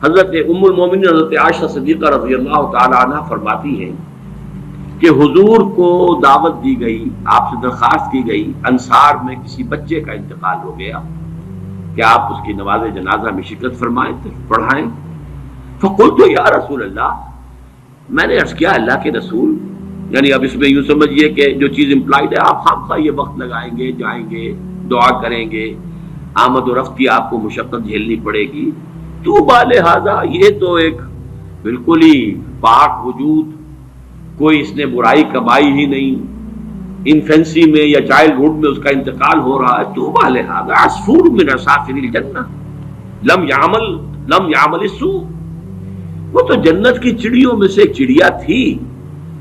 حضرت ام المومنین حضرت عائشہ صدیقہ رضی اللہ تعالی عنہ فرماتی ہیں کہ حضور کو دعوت دی گئی، آپ سے درخواست کی گئی، انصار میں کسی بچے کا انتقال ہو گیا کہ آپ اس کی نماز جنازہ میں شرکت فرمائیں، پڑھائیں۔ فقلت یا رسول اللہ، میں نے عرض کیا اللہ کے رسول، یعنی اب اس میں یوں سمجھیے کہ جو چیز امپلائڈ ہے، آپ خام خواہ یہ وقت لگائیں گے، جائیں گے، دعا کریں گے، آمد و رفت کی آپ کو مشقت جھیلنی پڑے گی، تو بالہذا یہ تو ایک بالکل ہی پاک وجود، کوئی اس نے برائی کمائی ہی نہیں، انفینسی میں یا چائلڈ ہوڈ میں اس کا انتقال ہو رہا ہے، تو بالہذا عصفور من عصافر الجنہ لم یعمل السوء، وہ تو جنت کی چڑیوں میں سے ایک چڑیا تھی،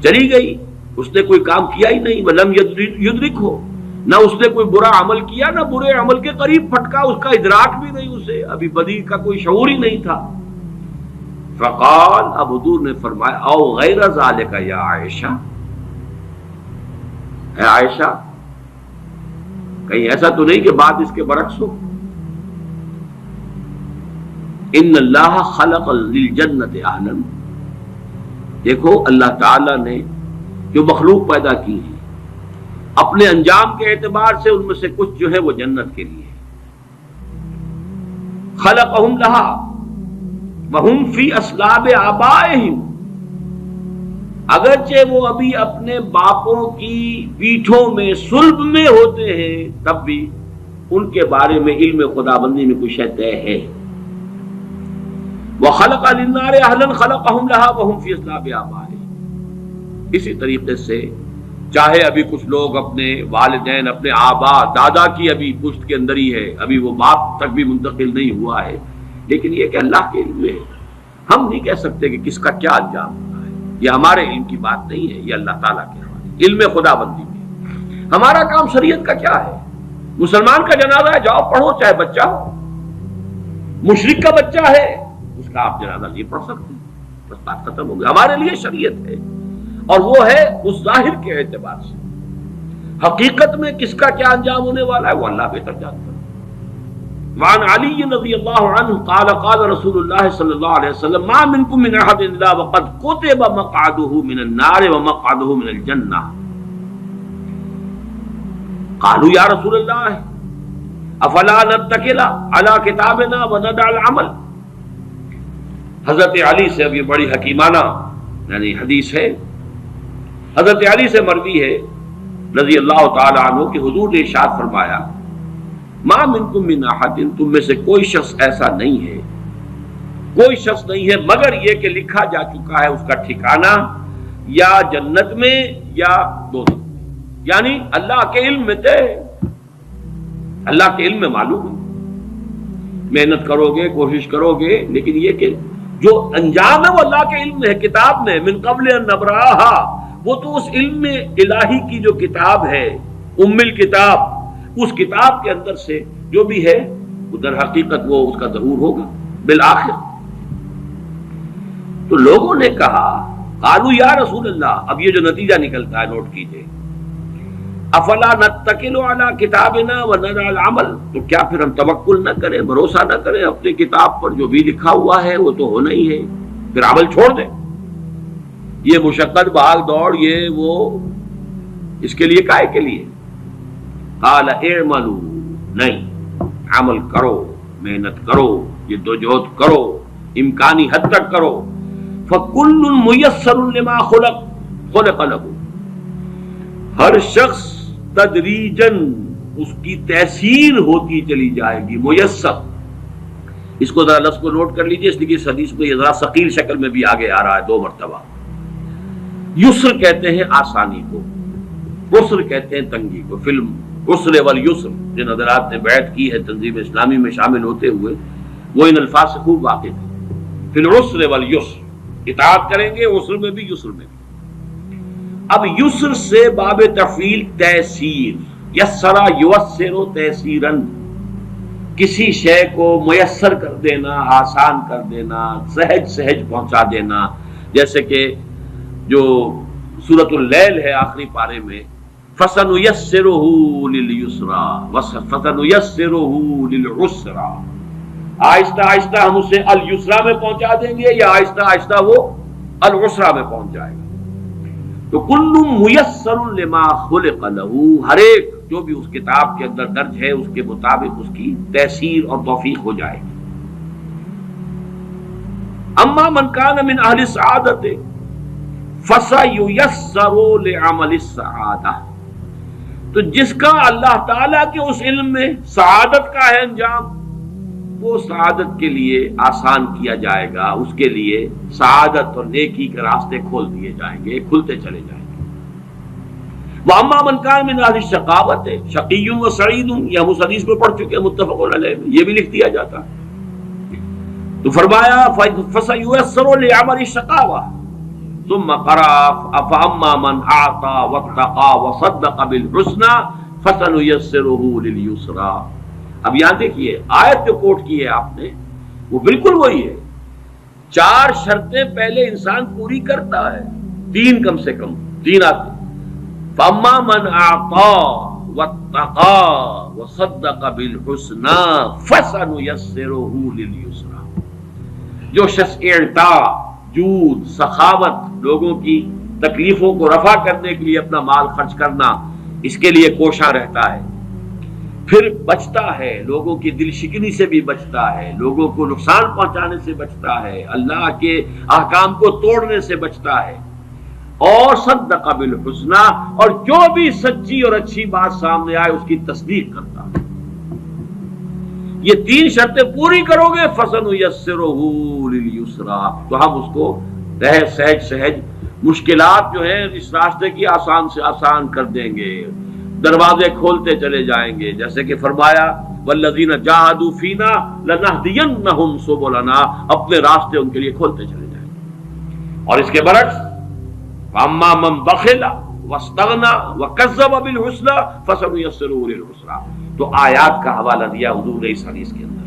چلی گئی، اس نے کوئی کام کیا ہی نہیں، ولم یدرک ہو، نہ اس نے کوئی برا عمل کیا، نہ برے عمل کے قریب پھٹکا، اس کا ادراک بھی نہیں، اسے ابھی بدی کا کوئی شعور ہی نہیں تھا۔ فقال، اب حضور نے فرمایا، او غیر ذالک یا عائشہ، اے عائشہ کہیں ایسا تو نہیں کہ بات اس کے برعکس ہو، ان اللہ خلق للجنت اہلا، دیکھو اللہ تعالی نے جو مخلوق پیدا کی ہے اپنے انجام کے اعتبار سے ان میں سے کچھ جو ہے وہ جنت کے لیے، خلقہم لہا وہم فی اصلاب آبائہم، اگرچہ وہ ابھی اپنے باپوں کی پیٹھوں میں صلب میں ہوتے ہیں، تب بھی ان کے بارے میں علم خداوندی میں کوئی شے طے ہے۔ وَخَلَقَ لِلنَّارِ أَهْلًا خَلَقَهُمْ لَهَا وَهُمْ فِي أَصْلَابِ آبَائِهِمْ، اسی طریقے سے چاہے ابھی کچھ لوگ اپنے والدین، اپنے آبا دادا کی ابھی پشت کے اندر ہی ہے، ابھی وہ باپ تک بھی منتقل نہیں ہوا ہے، لیکن یہ کہ اللہ کے علم ہے، ہم نہیں کہہ سکتے کہ کس کا کیا انجام ہونا ہے، یہ ہمارے علم کی بات نہیں ہے، یہ اللہ تعالیٰ کے حوالے، علم خداوندی میں۔ ہمارا کام شریعت کا کیا ہے؟ مسلمان کا جنازہ ہے، جاؤ پڑھو، چاہے بچہ ہو، مشرک کا بچہ ہے اس کا آپ جنازہ نہیں پڑھ سکتے، بس بات ختم ہو گئی۔ ہمارے لیے شریعت ہے، اور وہ ہے اس ظاہر کے اعتبار سے، حقیقت میں کس کا کیا انجام ہونے والا ہے وہ اللہ بہتر جانتا ہے۔ وعن علی رضی اللہ عنہ قال قال رسول اللہ صلی اللہ علیہ وسلم ما منکم من احد الا وقد کتب مقعده من النار ومقعده من الجنہ، قالوا یا رسول اللہ افلا نتکل علی کتابنا وندع العمل، حضرت علی سے اب یہ بڑی حکیمانہ یعنی حدیث ہے، حضرت علی سے مروی ہے رضی اللہ تعالی عنہ کہ حضور نے ارشاد فرمایا، ما منکم من احد، تم میں سے کوئی شخص ایسا نہیں ہے، کوئی شخص نہیں ہے مگر یہ کہ لکھا جا چکا ہے اس کا ٹھکانہ یا جنت میں یا دوزخ میں، یعنی اللہ کے علم میں تھے، اللہ کے علم میں معلوم ہے، محنت کرو گے، کوشش کرو گے، لیکن یہ کہ جو انجام ہے وہ اللہ کے علم میں ہے، کتاب میں، من قبل ان نبرہا، وہ تو اس علم میں الہی کی جو کتاب ہے، ام الکتاب، اس کتاب کے اندر سے جو بھی ہے وہ در حقیقت وہ اس کا ظہور ہوگا بالآخر۔ تو لوگوں نے کہا، قالوا یا رسول اللہ، اب یہ جو نتیجہ نکلتا ہے نوٹ کیجئے، افلا نتکل علی کتابنا وندع العمل، تو کیا پھر ہم توکل نہ کریں، بھروسہ نہ کریں اپنی کتاب پر، جو بھی لکھا ہوا ہے وہ تو ہونا ہی ہے، پھر عمل چھوڑ دیں، یہ مشقت بھاگ دوڑ یہ وہ اس کے لیے کائے کے لیے؟ قال اعملوا، نہیں، عمل کرو، محنت کرو، جدوجہد کرو، امکانی حد تک کرو، فکل میسر لما خلق له، ہر شخص تدریجاً اس کی تیسیر ہوتی چلی جائے گی، میسر، اس کو ذرا لفظ کو نوٹ کر لیجئے، اس لیے اس حدیث میں یہ ذرا ثقیل شکل میں بھی آگے آ رہا ہے 2 مرتبہ۔ یسر کہتے ہیں آسانی کو، عسر کہتے ہیں تنگی کو، فلم عسر والیسر، جن حضرات نے بیعت کی ہے تنظیم اسلامی میں شامل ہوتے ہوئے وہ ان الفاظ سے خوب واقف ہیں، فی العسر والیسر، اطاعت کریں گے عسر میں بھی یسر میں بھی۔ اب یسر سے باب تفعیل تیسیر، یسرا یوسر تیسیرن، کسی شے کو میسر کر دینا، آسان کر دینا، سہج سہج پہنچا دینا، جیسے کہ جو سورۃ اللیل ہے آخری پارے میں، فَسَنُيَسِّرُهُ لِلْيُسْرَىٰ وَسَنُيَسِّرُهُ لِلْعُسْرَىٰ، آہستہ آہستہ ہم اسے الیسرا میں پہنچا دیں گے یا آہستہ آہستہ وہ العسرا میں پہنچ جائے گا. تو کل میسر لما خلق لہ، ہر ایک جو بھی اس کتاب کے اندر درج ہے اس کے مطابق اس کی تیسیر اور توفیق ہو جائے گی. اما من کان من اہل السعادۃ فسیسر لعمل السعادہ، تو جس کا اللہ تعالیٰ کے اس علم میں سعادت کا ہے انجام، وہ سعادت کے لیے آسان کیا جائے گا، اس کے لیے سعادت اور نیکی کے راستے کھول دیے جائیں گے، کھلتے چلے جائیں گے. وَأَمَّا مَنْ كَانَ مِنْ أَهْلِ الشَّقَاوَةِ شَقِيٌّ وَسَعِيدٌ، یہ ہم اس حدیث میں پڑھ چکے ہیں متفق علیہ میں، یہ بھی لکھ دیا جاتا ہے. تو فرمایا فَسَيُيَسَّرُ لِعَمَلِ الشَّقَاوَةِ ثُمَّ قَرَأَ فَأَمَّا مَنْ أَعْطَى وَاتَّقَى وَصَدَّقَ بِالْحُسْنَى فَسَنُيَسِّرُهُ لِلْيُسْرَى. اب یہاں دیکھیے آیت جو کوٹ کی ہے آپ نے وہ بالکل وہی ہے. 4 شرطیں پہلے انسان پوری کرتا ہے، 3 کم سے کم 3 آتے. فَأَمَّا مَنْ أَعْطَى وَاتَّقَى وَصَدَّقَ بِالْحُسْنَى فَسَنُيَسِّرُهُ لِلْيُسْرَى. جو شخص اعطاء، جود، سخاوت، لوگوں کی تکلیفوں کو رفع کرنے کے لیے اپنا مال خرچ کرنا، اس کے لیے کوشاں رہتا ہے، پھر بچتا ہے، لوگوں کی دل شکنی سے بھی بچتا ہے، لوگوں کو نقصان پہنچانے سے بچتا ہے، اللہ کے احکام کو توڑنے سے بچتا ہے، اور صدق بالحسنى، اور جو بھی سچی اور اچھی بات سامنے آئے اس کی تصدیق کرتا ہے. یہ 3 شرطیں پوری کرو گے فَسَنُيَسِّرُهُ لِلْيُسْرَى، تو ہم اس کو سہج مشکلات جو ہیں اس راستے کی آسان سے آسان کر دیں گے، دروازے کھولتے چلے جائیں گے. جیسے کہ فرمایا وَالَّذِينَ جَاهَدُوا فِينَا لَنَهْدِيَنَّهُمْ سُبُلَنَا، اپنے راستے ان کے لیے کھولتے چلے جائیں گے. اور اس کے برعکس فَأَمَّا مَن بَخِلَ وَاسْتَغْنَى وَكَذَّبَ بِالْحُسْنَى فَسَنُيَسِّرُهُ لِلْعُسْرَى. تو آیات کا حوالہ دیا حضور نے اس حدیث کے اندر.